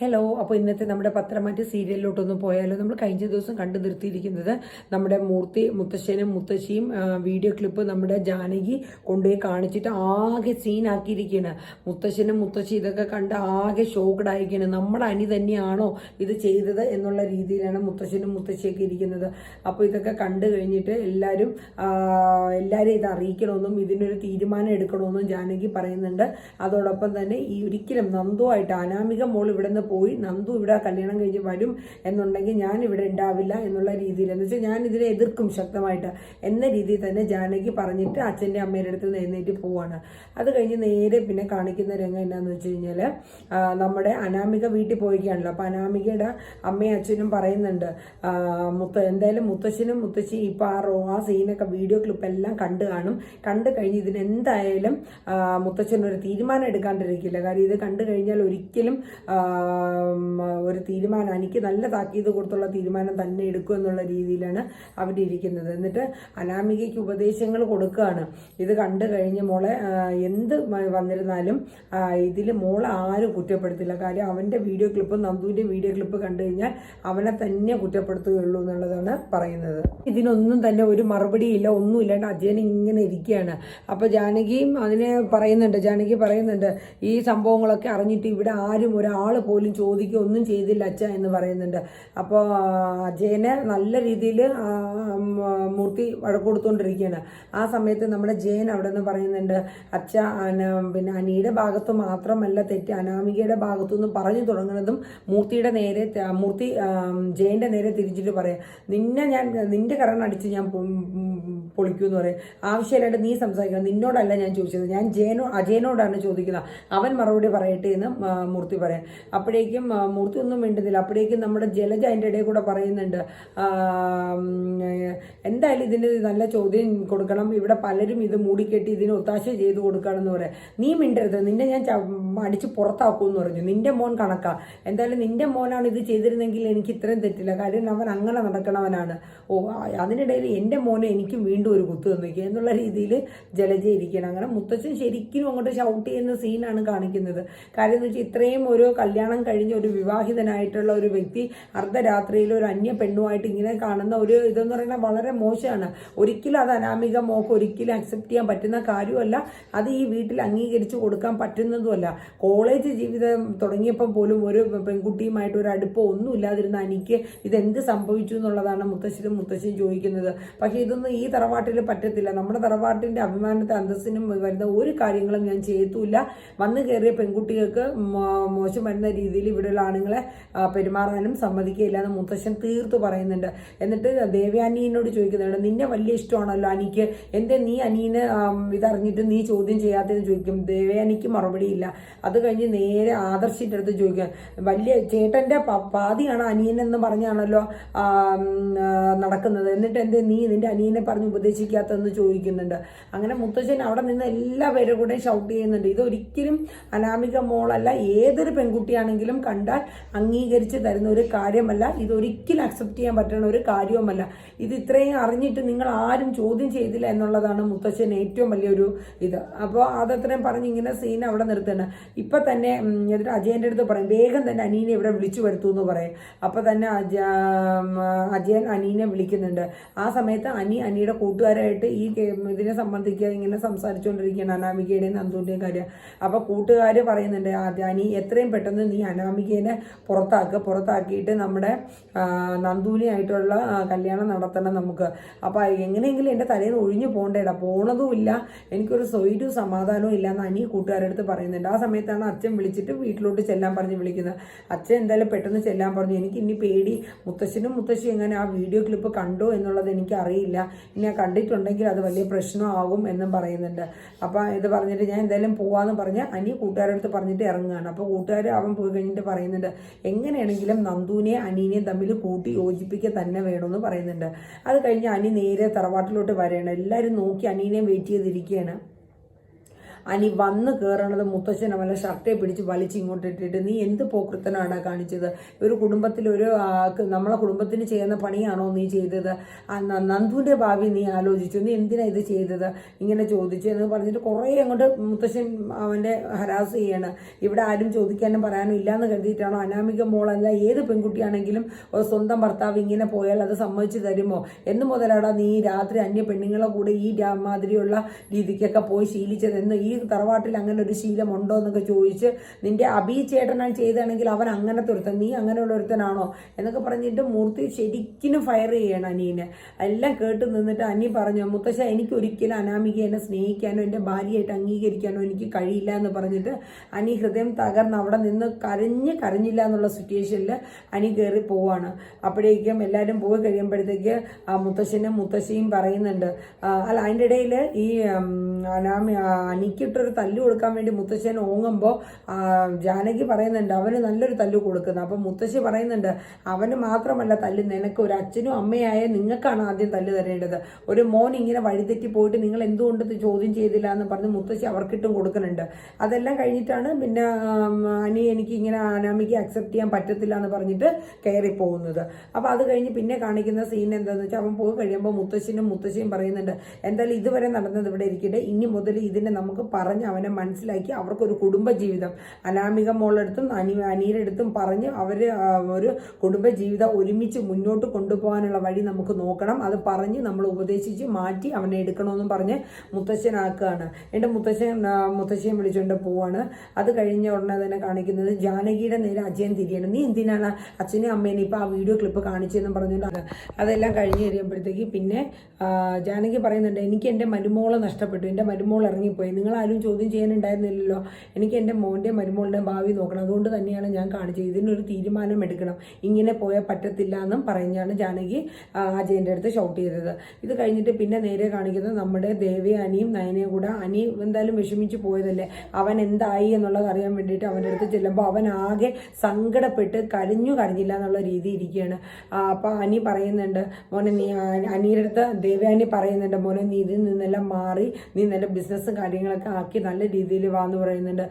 Hello. അപ്പോൾ ഇന്നത്തെ നമ്മുടെ പത്രമാറ്റ് സീരിയലിലോട്ടൊന്ന് പോയാലോ. നമ്മൾ കഴിഞ്ഞ ദിവസം കണ്ടു നിർത്തിയിരിക്കുന്നത് നമ്മുടെ മുത്തശ്ശനും മുത്തശ്ശിയും വീഡിയോ ക്ലിപ്പ് നമ്മുടെ ജാനകി കൊണ്ടുപോയി കാണിച്ചിട്ട് ആകെ സീനാക്കിയിരിക്കുകയാണ്. മുത്തശ്ശനും മുത്തശ്ശി ഇതൊക്കെ കണ്ട് ആകെ ഷോക്ക്ഡ് ആയിരിക്കുകയാണ്. നമ്മുടെ അനി തന്നെയാണോ ഇത് ചെയ്തത് എന്നുള്ള രീതിയിലാണ് മുത്തശ്ശനും മുത്തശ്ശിയൊക്കെ ഇരിക്കുന്നത്. അപ്പോൾ ഇതൊക്കെ കണ്ടു കഴിഞ്ഞിട്ട് എല്ലാവരും ഇത് അറിയിക്കണമെന്നും ഇതിനൊരു തീരുമാനം എടുക്കണമെന്നും ജാനകി പറയുന്നുണ്ട്. അതോടൊപ്പം തന്നെ ഈ ഒരിക്കലും നന്ദുവായിട്ട് അനാമിക മോൾ ഇവിടെ നിന്ന് പോയി നന്ദു ഇവിടെ കല്യാണം കഴിഞ്ഞ് വരും എന്നുണ്ടെങ്കിൽ ഞാൻ ഇവിടെ ഉണ്ടാവില്ല എന്നുള്ള രീതിയിൽ, എന്ന് വെച്ചാൽ ഞാൻ ഇതിനെ എതിർക്കും ശക്തമായിട്ട് എന്ന രീതിയിൽ തന്നെ ജാനകി പറഞ്ഞിട്ട് അച്ഛൻ്റെ അമ്മയുടെ അടുത്ത് എഴുന്നേറ്റ് പോവാണ്. അത് കഴിഞ്ഞ് നേരെ പിന്നെ കാണിക്കുന്ന രംഗം എന്നാന്ന് വെച്ച് കഴിഞ്ഞാൽ നമ്മുടെ അനാമിക വീട്ടിൽ പോയിക്കാണല്ലോ. അപ്പം അനാമികയുടെ അമ്മയും അച്ഛനും പറയുന്നുണ്ട് എന്തായാലും മുത്തശ്ശനും മുത്തശ്ശിയും ഇപ്പം ആ സീനൊക്കെ വീഡിയോ ക്ലിപ്പ് എല്ലാം കണ്ടു കാണും. കണ്ടു കഴിഞ്ഞ് ഇതിനെന്തായാലും മുത്തച്ഛനൊരു തീരുമാനം എടുക്കാണ്ടിരിക്കില്ല. കാര്യം ഇത് കണ്ടു കഴിഞ്ഞാൽ ഒരിക്കലും ഒരു തീരുമാനം എനിക്ക് നല്ല താക്കീത് കൊടുത്തുള്ള തീരുമാനം തന്നെ എടുക്കും എന്നുള്ള രീതിയിലാണ് അവരിയ്ക്കുന്നത്. എന്നിട്ട് അനാമികയ്ക്ക് ഉപദേശങ്ങൾ കൊടുക്കുകയാണ്. ഇത് കണ്ടു കഴിഞ്ഞ് മോളെ എന്ത് വന്നിരുന്നാലും ഇതിൽ മോളെ ആരും കുറ്റപ്പെടുത്തില്ല. കാര്യം അവൻ്റെ വീഡിയോ ക്ലിപ്പ് നന്ദുവിൻ്റെ വീഡിയോ ക്ലിപ്പ് കണ്ടു കഴിഞ്ഞാൽ അവനെ തന്നെ കുറ്റപ്പെടുത്തുകയുള്ളൂ എന്നുള്ളതാണ് പറയുന്നത്. ഇതിനൊന്നും തന്നെ ഒരു മറുപടിയില്ല, ഒന്നുമില്ലാണ്ട് അജയൻ ഇങ്ങനെ ഇരിക്കുകയാണ്. അപ്പോൾ ജാനകി പറയുന്നുണ്ട് ഈ സംഭവങ്ങളൊക്കെ അറിഞ്ഞിട്ട് ഇവിടെ ആരും ഒരാൾ പോലും ചോദിക്കുക ഒന്നും ചെയ്തില്ല അച്ഛ എന്ന് പറയുന്നുണ്ട്. അപ്പോൾ അജയനെ നല്ല രീതിയിൽ മൂർത്തി വഴക്ക് കൊടുത്തുകൊണ്ടിരിക്കുകയാണ്. ആ സമയത്ത് നമ്മുടെ ജയൻ അവിടെ നിന്ന് പറയുന്നുണ്ട് അച്ഛ പിന്നെ അനിയുടെ ഭാഗത്ത് മാത്രമല്ല തെറ്റ്, അനാമികയുടെ ഭാഗത്തു നിന്ന് പറഞ്ഞു തുടങ്ങുന്നതും മൂർത്തി ജയന്റെ നേരെ തിരിച്ചിട്ട് പറയാം, നിന്റെ കരണം അടിച്ച് ഞാൻ പൊളിക്കൂ എന്ന് പറയും. ആവശ്യമില്ലാണ്ട് നീ സംസാരിക്കണം, നിന്നോടല്ല ഞാൻ ചോദിച്ചത്, ഞാൻ അജയനോടാണ് ചോദിക്കുന്നത്, അവൻ മറുപടി പറയട്ടെ എന്ന് മൂർത്തി പറയാം. അപ്പോഴേക്കും മൂർത്തി ഒന്നും മിണ്ടുന്നില്ല. അപ്പോഴേക്കും നമ്മുടെ ജലജ അതിൻ്റെ ഇടയിൽ കൂടെ പറയുന്നുണ്ട് എന്തായാലും ഇതിന് നല്ല ചോദ്യം കൊടുക്കണം, ഇവിടെ പലരും ഇത് മൂടിക്കെട്ടി ഇതിന് ഒത്താശ ചെയ്ത് കൊടുക്കുകയാണെന്ന് പറയാം. നീ മിണ്ടരുത്, നിന്നെ ഞാൻ അടിച്ച് പുറത്താക്കുമെന്ന് പറഞ്ഞു. നിന്റെ മോൻ കണക്കാ, എന്തായാലും നിന്റെ മോനാണ് ഇത് ചെയ്തിരുന്നെങ്കിൽ എനിക്ക് ഇത്രയും തെറ്റില്ല, കാര്യം അവൻ അങ്ങനെ നടക്കണവനാണ്. അതിനിടയിൽ എൻ്റെ മോനെ എനിക്കും വീണ്ടും ഒരു കുത്തു തന്നിരിക്കുക എന്നുള്ള രീതിയിൽ ജലജ ഇരിക്കണം. അങ്ങനെ മുത്തച്ഛൻ ശരിക്കും അങ്ങോട്ട് ഷൗട്ട് ചെയ്യുന്ന സീനാണ് കാണിക്കുന്നത്. കാര്യം എന്ന് വെച്ചാൽ ഇത്രയും ഒരു കല്യാണം കഴിഞ്ഞ ഒരു വിവാഹിതനായിട്ടുള്ള ഒരു വ്യക്തി അർദ്ധരാത്രിയിൽ ഒരു അന്യ പെണ്ണുമായിട്ട് ഇങ്ങനെ കാണുന്ന ഒരു ഇതെന്ന് പറയുന്നത് വളരെ മോശമാണ്. ഒരിക്കലും അത് അനാമിക മോക്ക് ഒരിക്കലും അക്സെപ്റ്റ് ചെയ്യാൻ പറ്റുന്ന കാര്യമല്ല, അത് ഈ വീട്ടിൽ അംഗീകരിച്ചു കൊടുക്കാൻ പറ്റുന്നതുമല്ല. കോളേജ് ജീവിതം തുടങ്ങിയപ്പോൾ പോലും ഒരു പെൺകുട്ടിയുമായിട്ട് ഒരു അടുപ്പം ഒന്നും ഇല്ലാതിരുന്ന എനിക്ക് ഇതെന്ത് സംഭവിച്ചു എന്നുള്ളതാണ് മുത്തശ്ശനും മുത്തശ്ശിയും ചോദിക്കുന്നത്. പക്ഷേ ഇതൊന്നും ഈ തറവാട്ടിൽ പറ്റത്തില്ല. നമ്മുടെ തറവാട്ടിൻ്റെ അഭിമാനത്തെ അന്തസ്സിനും വരുന്ന ഒരു കാര്യങ്ങളും ഞാൻ ചെയ്യത്തുമില്ല. വന്നു കയറിയ പെൺകുട്ടികൾക്ക് മോശം വരുന്ന രീതിയിൽ ഇവിടെയുള്ള ആണുങ്ങളെ പെരുമാറാനും സമ്മതിക്കുകയില്ല എന്ന് മുത്തശ്ശൻ തീർത്തു പറയുന്നുണ്ട്. എന്നിട്ട് ദേവയാനിയോട് ചോദിക്കുന്നുണ്ട്, നിന്നെ വലിയ ഇഷ്ടമാണല്ലോ അനിക്ക്, എന്തേ നീ അനീനെ ഇതറിഞ്ഞിട്ട് നീ ചോദ്യം ചെയ്യാത്തതെന്ന് ചോദിക്കും. ദേവയാനിക്ക് മറുപടിയില്ല. അത് കഴിഞ്ഞ് നേരെ ആദർശിൻ്റെ അടുത്ത് ചോദിക്കുക, വലിയ ചേട്ടൻ്റെ പാതിയാണ് അനിയനെന്ന് പറഞ്ഞാണല്ലോ നടക്കുന്നത്, എന്നിട്ട് എന്തേ നീ നിന്റെ അനിയനെ പറഞ്ഞ് ഉപദേശിക്കാത്തതെന്ന് ചോദിക്കുന്നുണ്ട്. അങ്ങനെ മുത്തശ്ശൻ അവിടെ നിന്ന് എല്ലാവരും കൂടെ ഷൗട്ട് ചെയ്യുന്നുണ്ട്. ഇതൊരിക്കലും അനാമിക മോളല്ല, ഏതൊരു പെൺകുട്ടിയാണെങ്കിലും കണ്ടാൽ അംഗീകരിച്ച് തരുന്ന ഒരു കാര്യമല്ല, ഇതൊരിക്കലും അക്സെപ്റ്റ് ചെയ്യാൻ പറ്റുന്ന ഒരു കാര്യവുമല്ല. ഇത് ഇത്രയും അറിഞ്ഞിട്ട് നിങ്ങൾ ആരും ചോദ്യം ചെയ്തില്ല എന്നുള്ളതാണ് മുത്തശ്ശൻ ഏറ്റവും വലിയൊരു ഇത്. അപ്പോൾ അതത്രയും പറഞ്ഞ് ഇങ്ങനെ സീൻ അവിടെ നിർത്തണം. ഇപ്പം തന്നെ അജയൻ്റെ അടുത്ത് പറയും, വേഗം തന്നെ അനീനെ ഇവിടെ വിളിച്ചു വരുത്തൂ എന്ന് പറയും. അപ്പം തന്നെ അജയൻ അനീനെ വിളിക്കുന്നുണ്ട്. ആ സമയത്ത് അനിയുടെ കൂട്ടുകാരായിട്ട് ഈ ഇതിനെ സംബന്ധിക്കുക ഇങ്ങനെ സംസാരിച്ചുകൊണ്ടിരിക്കുകയാണ്, അനാമികയുടെയും നന്ദുവിൻ്റെയും കാര്യം. അപ്പോൾ കൂട്ടുകാർ പറയുന്നുണ്ട്, അനി എത്രയും പെട്ടെന്ന് നീ അനാമികേനെ പുറത്താക്കിയിട്ട് നമ്മുടെ നന്ദുവിനെ ആയിട്ടുള്ള കല്യാണം നടത്തണം നമുക്ക്. അപ്പോൾ എങ്ങനെയെങ്കിലും എൻ്റെ തലേന്ന് ഒഴിഞ്ഞു പോകണ്ടേടാ, പോണതുമില്ല, എനിക്കൊരു സ്വൈര്യവും സമാധാനവും ഇല്ല എന്ന് അനി കൂട്ടുകാരെടുത്ത് പറയുന്നുണ്ട്. ആ സമയത്താണ് അച്ഛൻ വിളിച്ചിട്ട് വീട്ടിലോട്ട് ചെല്ലാൻ പറഞ്ഞ് വിളിക്കുന്നത്. അച്ഛൻ എന്തായാലും പെട്ടെന്ന് ചെല്ലാൻ പറഞ്ഞു. എനിക്ക് ഇനി പേടി, മുത്തശ്ശനും മുത്തശ്ശിയും എങ്ങനെ ആ വീഡിയോ ക്ലിപ്പ് കണ്ടോ എന്നുള്ളത് എനിക്ക് അറിയില്ല, ഇനി കണ്ടിട്ടുണ്ടെങ്കിൽ അത് വലിയ പ്രശ്നമാകും എന്നും പറയുന്നുണ്ട്. അപ്പം ഇത് പറഞ്ഞിട്ട് ഞാൻ എന്തായാലും പോവാന്ന് പറഞ്ഞ് അനി കൂട്ടുകാരടുത്ത് പറഞ്ഞിട്ട് ഇറങ്ങുകയാണ്. അപ്പോൾ കൂട്ടുകാർ അവൻ പോയി കഴിഞ്ഞിട്ട് പറയുന്നുണ്ട്, എങ്ങനെയാണെങ്കിലും നന്ദുവിനെയും അനീനെയും തമ്മിൽ കൂട്ടി യോജിപ്പിക്കുക തന്നെ വേണമെന്ന് പറയുന്നുണ്ട്. അത് കഴിഞ്ഞ് അനി നേരെ തറവാട്ടിലോട്ട് വരികയാണ്. എല്ലാവരും നോക്കി അനീനെയും വെയിറ്റ് ചെയ്തിരിക്കുകയാണ്. അനി വന്ന് കയറണത് മുത്തശ്ശനെ വല്ല ഷർട്ടെ പിടിച്ച് വലിച്ച് ഇങ്ങോട്ട് ഇട്ടിട്ട് നീ എന്ത് പോക്കൃത്തനാണ് കാണിച്ചത്? ഒരു കുടുംബത്തിൽ നമ്മളെ കുടുംബത്തിന് ചെയ്യുന്ന പണിയാണോ നീ ചെയ്തത്? നന്ദുവിന്റെ ഭാവി നീ ആലോചിച്ചു? നീ എന്തിനാ ഇത് ചെയ്തത്? ഇങ്ങനെ ചോദിച്ചു എന്ന് പറഞ്ഞിട്ട് കുറേ അങ്ങോട്ട് മുത്തശ്ശൻ അവന്റെ ഹരാസ് ചെയ്യാണ്. ഇവിടെ ആരും ചോദിക്കാനും പറയാനും ഇല്ലാന്ന് കരുതിയിട്ടാണോ? അനാമിക മോളല്ല ഏത് പെൺകുട്ടിയാണെങ്കിലും സ്വന്തം ഭർത്താവ് ഇങ്ങനെ പോയാൽ അത് സമ്മതിച്ചു തരുമോ? എന്ന് മുതലാടാ നീ രാത്രി അന്യ പെണ്ണുങ്ങളെ കൂടെ ഈ മാതിരിയുള്ള രീതിക്കൊക്കെ പോയി ശീലിച്ചത്? എന്ന് ഈ തറവാട്ടിൽ അങ്ങനെ ഒരു ശീലമുണ്ടോ എന്നൊക്കെ ചോദിച്ച് നിന്റെ ചേട്ടനാണ് ചെയ്താണെങ്കിൽ അവൻ അങ്ങനത്തെ ഒരുത്തൻ, നീ അങ്ങനെയുള്ള ഒരുത്തനാണോ എന്നൊക്കെ പറഞ്ഞിട്ട് മൂർത്തി ശരിക്കും ഫയർ ചെയ്യണം അനീനെ. എല്ലാം കേട്ട് നിന്നിട്ട് അനി പറഞ്ഞു, മുത്തശ്ശ എനിക്ക് ഒരിക്കലും അനാമിക എന്നെ സ്നേഹിക്കാനോ എൻ്റെ ഭാര്യയായിട്ട് അംഗീകരിക്കാനോ എനിക്ക് കഴിയില്ല എന്ന് പറഞ്ഞിട്ട് അനി ഹൃദയം തകർന്ന് അവിടെ നിന്ന് കരഞ്ഞില്ല എന്നുള്ള സിറ്റുവേഷനിൽ അനി കയറി പോവാണ്. അപ്പോഴേക്കും എല്ലാവരും പോയി കഴിയുമ്പോഴത്തേക്ക് മുത്തശ്ശിയും പറയുന്നുണ്ട്. അല്ല, അതിൻ്റെ ഇടയിൽ ഈ അനിക്കിട്ടൊരു തല്ല് കൊടുക്കാൻ വേണ്ടി മുത്തശ്ശൻ ഓങ്ങുമ്പോൾ ജാനകി പറയുന്നുണ്ട് അവന് നല്ലൊരു തല്ല് കൊടുക്കുന്നത്. അപ്പം മുത്തശ്ശി പറയുന്നുണ്ട് അവന് മാത്രമല്ല തല്ല്, നിനക്ക് ഒരു അച്ഛനും അമ്മയായ നിങ്ങൾക്കാണ് ആദ്യം തല്ല് തരേണ്ടത്. ഒരു മോൻ ഇങ്ങനെ വഴിതെറ്റി പോയിട്ട് നിങ്ങൾ എന്തുകൊണ്ട് ചോദ്യം ചെയ്തില്ല എന്ന് പറഞ്ഞ് മുത്തശ്ശി അവർക്കിട്ടും കൊടുക്കുന്നുണ്ട്. അതെല്ലാം കഴിഞ്ഞിട്ടാണ് പിന്നെ അനി എനിക്ക് ഇങ്ങനെ അനാമിക്ക് അക്സെപ്റ്റ് ചെയ്യാൻ പറ്റത്തില്ല എന്ന് പറഞ്ഞിട്ട് കയറി പോകുന്നത്. അപ്പോൾ അത് കഴിഞ്ഞ് പിന്നെ കാണിക്കുന്ന സീൻ എന്താണെന്ന് വെച്ചാൽ അവൻ പോയി കഴിയുമ്പോൾ മുത്തശ്ശിയും പറയുന്നുണ്ട് എന്തായാലും ഇതുവരെ നടന്നത് ഇവിടെ ഇരിക്കട്ടെ, ഇനി മുതൽ ഇതിനെ നമുക്ക് പറഞ്ഞ് അവനെ മനസ്സിലാക്കി അവർക്കൊരു കുടുംബജീവിതം അനാമിക മോളെടുത്തും അനിയുടെ പറഞ്ഞ് അവർ ഒരു കുടുംബജീവിതം ഒരുമിച്ച് മുന്നോട്ട് കൊണ്ടുപോകാനുള്ള വഴി നമുക്ക് നോക്കണം. അത് പറഞ്ഞ് നമ്മൾ ഉപദേശിച്ച് മാറ്റി അവനെ എടുക്കണമെന്നും പറഞ്ഞ് മുത്തശ്ശനാക്കുകയാണ്. എൻ്റെ മുത്തശ്ശിയെ വിളിച്ചുകൊണ്ട് പോവാണ്. അത് കഴിഞ്ഞ ഉടനെ തന്നെ കാണിക്കുന്നത് ജാനകിയുടെ നേരെ അജയൻ തിരിയാണ്. നീ എന്തിനാണ് അച്ഛനെയും അമ്മേനെ ഇപ്പം ആ വീഡിയോ ക്ലിപ്പ് കാണിച്ചതെന്നും പറഞ്ഞുകൊണ്ട് അതെല്ലാം കഴിഞ്ഞ് കഴിയുമ്പോഴത്തേക്ക് പിന്നെ ജാനകി പറയുന്നുണ്ട് എനിക്ക് എൻ്റെ മരുമോളെ നഷ്ടപ്പെട്ടു, എൻ്റെ മരുമോൾ ഇറങ്ങിപ്പോയി, നിങ്ങളാരും ചോദ്യം ചെയ്യാനുണ്ടായിരുന്നില്ലല്ലോ, എനിക്ക് എൻ്റെ മോൻ്റെയും മരുമോളുടെയും ഭാവി നോക്കണം, അതുകൊണ്ട് തന്നെയാണ് ഞാൻ കാണിച്ചത്, ഇതിനൊരു തീരുമാനം എടുക്കണം, ഇങ്ങനെ പോയാൽ പറ്റത്തില്ല എന്നും പറഞ്ഞാണ് ജാനകി അജയൻ്റെ അടുത്ത് ഷൗട്ട് ചെയ്തത്. ഇത് കഴിഞ്ഞിട്ട് പിന്നെ നേരെ കാണിക്കുന്നത് നമ്മുടെ ദേവയാനിയും നയനയും കൂടെ അനി എന്തായാലും വിഷമിച്ച് പോയതല്ലേ, അവൻ എന്തായി എന്നുള്ളത് അറിയാൻ വേണ്ടിയിട്ട് അവൻ്റെ അടുത്ത് ചെല്ലുമ്പോൾ അവൻ ആകെ സങ്കടപ്പെട്ട് കരഞ്ഞില്ല എന്നുള്ള രീതി ഇരിക്കുകയാണ്. അപ്പോൾ അനി പറയുന്നുണ്ട് മോനെ നീ അനിയുടെ അടുത്ത് ദേവയാനി പറയുന്നുണ്ട് മോനെ നീ ഇതിൽ നിന്നെല്ലാം മാറി നീ നല്ല ബിസിനസ്സും കാര്യങ്ങളൊക്കെ ആക്കി നല്ല രീതിയിൽ വാന്ന് പറയുന്നുണ്ട്.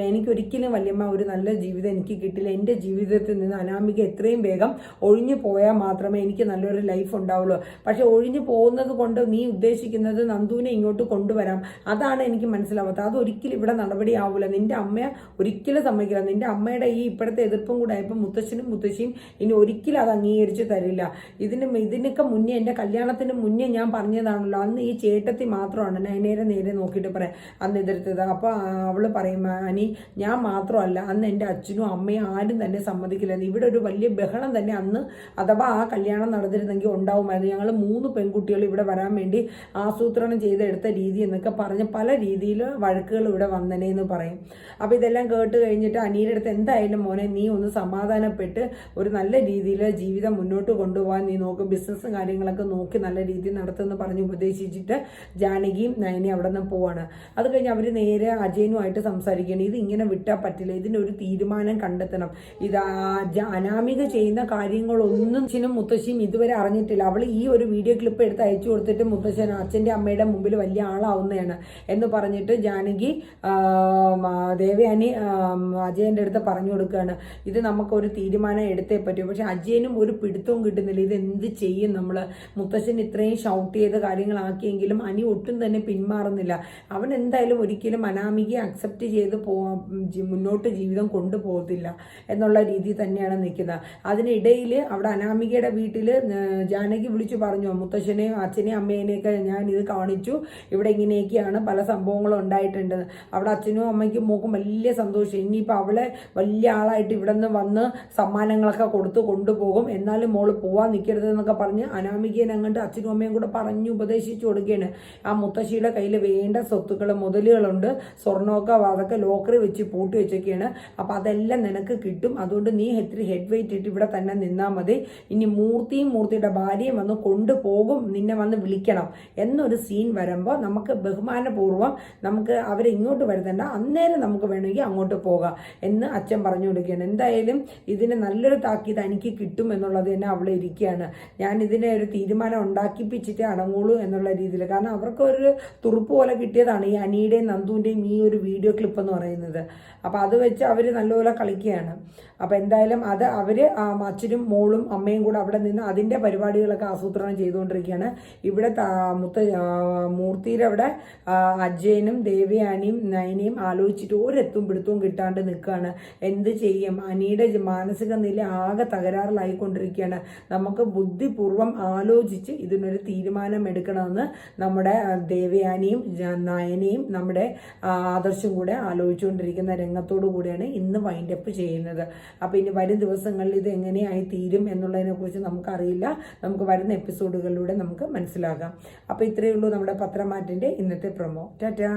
എനിക്കൊരിക്കലും വല്യമ്മ ഒരു നല്ല ജീവിതം എനിക്ക് കിട്ടില്ല, എൻ്റെ ജീവിതത്തിൽ നിന്ന് അനാമിക എത്രയും വേഗം ഒഴിഞ്ഞു പോയാൽ മാത്രമേ എനിക്ക് നല്ലൊരു ലൈഫ് ഉണ്ടാവുള്ളൂ. പക്ഷെ ഒഴിഞ്ഞു പോകുന്നത് കൊണ്ട് നീ ഉദ്ദേശിക്കുന്നത് നന്ദുവിനെ ഇങ്ങോട്ട് കൊണ്ടുവരാം, അതാണ് എനിക്ക് മനസ്സിലാവാത്തത്. അതൊരിക്കലും ഇവിടെ നടപടിയാവില്ല, നിന്റെ അമ്മ ഒരിക്കലും സമ്മതിക്കില്ല. നിന്റെ അമ്മയുടെ ഈ ഇപ്പോഴത്തെ എതിർപ്പും കൂടെ ആയപ്പോൾ മുത്തശ്ശിയും ഇനി ഒരിക്കലും അത് അംഗീകരിച്ച് തരില്ല. ഇതിനൊക്കെ മുന്നേ എൻ്റെ കല്യാണത്തിന് മുന്നേ ഞാൻ പറഞ്ഞതാണല്ലോ, അന്ന് ഈ ചേട്ടത്തി മാത്രമാണ് നേരെ നോക്കിയിട്ട് പറയാം അന്ന് എതിർത്തത്. അപ്പോൾ അവള് പറയും അനി ഞാൻ മാത്രമല്ല അന്ന് എൻ്റെ അച്ഛനും അമ്മയും ആരും തന്നെ സമ്മതിക്കില്ല, ഇവിടെ ഒരു വലിയ ബഹളം തന്നെ അന്ന് അഥവാ ആ കല്യാണം നടന്നിരുന്നെങ്കിൽ ഉണ്ടാവുമായിരുന്നു, ഞങ്ങൾ 3 പെൺകുട്ടികൾ ഇവിടെ വരാൻ വേണ്ടി ആസൂത്രണം ചെയ്തെടുത്ത രീതി എന്നൊക്കെ പറഞ്ഞ് പല രീതിയിൽ വഴക്കുകൾ ഇവിടെ വന്നനെ എന്ന് പറയും. അപ്പോൾ ഇതെല്ലാം കേട്ട് കഴിഞ്ഞിട്ട് അനിയുടെ അടുത്ത് എന്തായാലും മോനെ നീ ഒന്ന് സമാധാനപ്പെട്ട് ഒരു നല്ല രീതിയിൽ ജീവിതം മുന്നോട്ട് കൊണ്ടുപോകാൻ നീ നോക്ക്, ബിസിനസ്സും കാര്യങ്ങളൊക്കെ നോക്കി നല്ല രീതിയിൽ നടത്തുമെന്ന് പറഞ്ഞ് ഉപദേശിച്ചിട്ട് ജാനകിയും നയനയും അവിടെ നിന്ന് പോവാണ്. അത് കഴിഞ്ഞ് അവർ നേരെ അജയനുമായിട്ട് സംസാരിക്കുകയാണ്. ഇത് ഇങ്ങനെ വിട്ടാൽ പറ്റില്ല, ഇതിനൊരു തീരുമാനം കണ്ടെത്തണം. ഇത് അനാമിക ചെയ്യുന്ന കാര്യങ്ങളൊന്നും മുത്തശ്ശിയും ഇതുവരെ അറിഞ്ഞിട്ടില്ല. അവൾ ഈ ഒരു വീഡിയോ ക്ലിപ്പ് എടുത്ത് അയച്ചു കൊടുത്തിട്ട് മുത്തശ്ശൻ അച്ഛൻ്റെ അമ്മയുടെ മുമ്പിൽ വലിയ ആളാവുന്നതാണ് എന്ന് പറഞ്ഞിട്ട് ജാനകി ദേവയാനി അജയൻ്റെ അടുത്ത് പറഞ്ഞു കൊടുക്കുകയാണ് ഇത് നമുക്കൊരു തീരുമാനം എടുത്തേ പറ്റൂ. പക്ഷെ അജയനും ഒരു പിടുത്തവും കിട്ടുന്നില്ല, ഇത് എന്ത് ചെയ്യും നമ്മൾ. മുത്തശ്ശൻ ഇത്രയും ഷൗട്ട് ചെയ്ത കാര്യങ്ങളാക്കിയെങ്കിലും അനി ഒട്ടും തന്നെ പിന്മാറുന്നില്ല. അവൻ എന്തായാലും ഒരിക്കലും അനാമികയെ അക്സെപ്റ്റ് ചെയ്ത് മുന്നോട്ട് ജീവിതം കൊണ്ടുപോകത്തില്ല എന്നുള്ള രീതി തന്നെയാണ് നിൽക്കുന്നത്. അതിനിടയിൽ അവിടെ അനാമികയുടെ വീട്ടിൽ ജാനകി വിളിച്ചു പറഞ്ഞു മുത്തശ്ശനെയും അച്ഛനെയും അമ്മേനെയൊക്കെ ഞാൻ ഇത് കാണിച്ചു, ഇവിടെ ഇങ്ങനെയൊക്കെയാണ് പല സംഭവങ്ങളും ഉണ്ടായിട്ടുണ്ട്. അവിടെ അച്ഛനും അമ്മയ്ക്കും മോക്കും വലിയ സന്തോഷം, ഇനിയിപ്പോൾ അവളെ വലിയ ആളായിട്ട് ഇവിടെ നിന്ന് വന്ന് സമ്മാനങ്ങളൊക്കെ കൊടുത്ത് കൊണ്ടുപോകും, എന്നാലും മോള് പോവാൻ നിൽക്കരുത് എന്നൊക്കെ പറഞ്ഞ് അനാമികയെ അങ്ങോട്ട് അച്ഛനും അമ്മയും കൂടെ പറഞ്ഞു ഉപദേശിച്ചു കൊടുക്കുകയാണ്. ആ മുത്തശ്ശിയുടെ കയ്യിൽ വേണ്ട സ്വത്തുക്കൾ മുതലുകളുണ്ട്, സ്വർണ്ണമൊക്കെ അതൊക്കെ ലോക്കറി വെച്ച് പൂട്ടി വെച്ചൊക്കെയാണ്, അപ്പം അതെല്ലാം നിനക്ക് കിട്ടും, അതുകൊണ്ട് നീ ഹെഡ് വെയിറ്റ് ഇട്ട് ഇവിടെ തന്നെ നിന്നാൽ മതി, ഇനി മൂർത്തിയുടെ ഭാര്യയും വന്ന് കൊണ്ടുപോകും, നിന്നെ വന്ന് വിളിക്കണം എന്നൊരു സീൻ വരുമ്പോൾ നമുക്ക് ബഹുമാനപൂർവ്വം നമുക്ക് അവരെ ഇങ്ങോട്ട് വരുത്തണ്ട, അന്നേരം നമുക്ക് വേണമെങ്കിൽ അങ്ങോട്ട് പോകാം എന്ന് അച്ഛൻ പറഞ്ഞു കൊടുക്കുകയാണ്. എന്തായാലും ഇതിന് നല്ലൊരു താക്കീത് എനിക്ക് കിട്ടും എന്നുള്ളത് തന്നെ അവളെ ഇരിക്കുകയാണ്. ഞാൻ ഇതിനെ ഒരു തീരുമാനം ഉണ്ടാക്കിപ്പിച്ചിട്ട് അടങ്ങുള്ളൂ എന്നുള്ള രീതിയിൽ, കാരണം അവർക്ക് ഒരു തുറുപ്പ് പോലെ കിട്ടിയതാണ് ഈ അനിയുടെയും നന്ദുവിൻ്റെയും ഈ ഒരു വീഡിയോ ക്ലിപ്പ് എന്ന് പറയുന്നത്. അപ്പോൾ അത് വെച്ച് അവർ നല്ലപോലെ കളിക്കുകയാണ്. അപ്പോൾ എന്തായാലും അത് അവർ അച്ഛനും മോളും അമ്മയും കൂടെ അവിടെ നിന്ന് അതിൻ്റെ പരിപാടികളൊക്കെ ആസൂത്രണം ചെയ്തുകൊണ്ടിരിക്കുകയാണ്. ഇവിടെ മൂർത്തിയുടെ അവിടെ അജയനും ദേവയാനിയും നയനയും ആലോചിച്ചിട്ട് ഒരെത്തും പിടുത്തവും കിട്ടാണ്ട് നിൽക്കുകയാണ്. എന്ത് ചെയ്യും? അനിയുടെ മാനസിക നില ആകെ തകരാറിലായിക്കൊണ്ടിരിക്കുകയാണ്. നമുക്ക് ബുദ്ധിപൂർവ്വം ആലോചിച്ച് ഇതിനൊരു തീരുമാനം എടുക്കണമെന്ന് നമ്മുടെ ദേവയാനിയും നയനയും നമ്മുടെ ആദർശം കൂടെ ആലോചിച്ചുകൊണ്ടിരിക്കുന്ന രംഗത്തോടു കൂടിയാണ് ഇന്ന് വൈൻഡപ്പ് ചെയ്യുന്നത്. അപ്പോൾ ഇനി വരും ദിവസങ്ങളിൽ ഇത് എങ്ങനെയായി തീരും എന്നുള്ളതിനെ കുറിച്ച് നമുക്കറിയില്ല. നമുക്ക് വരുന്ന എപ്പിസോഡുകളിലൂടെ നമുക്ക് മനസ്സിലാകാം. അപ്പോൾ ഇത്രയേ ഉള്ളൂ നമ്മുടെ പത്രമാറ്റിൻ്റെ ഇന്നത്തെ പ്രൊമോ. ടാറ്റാ.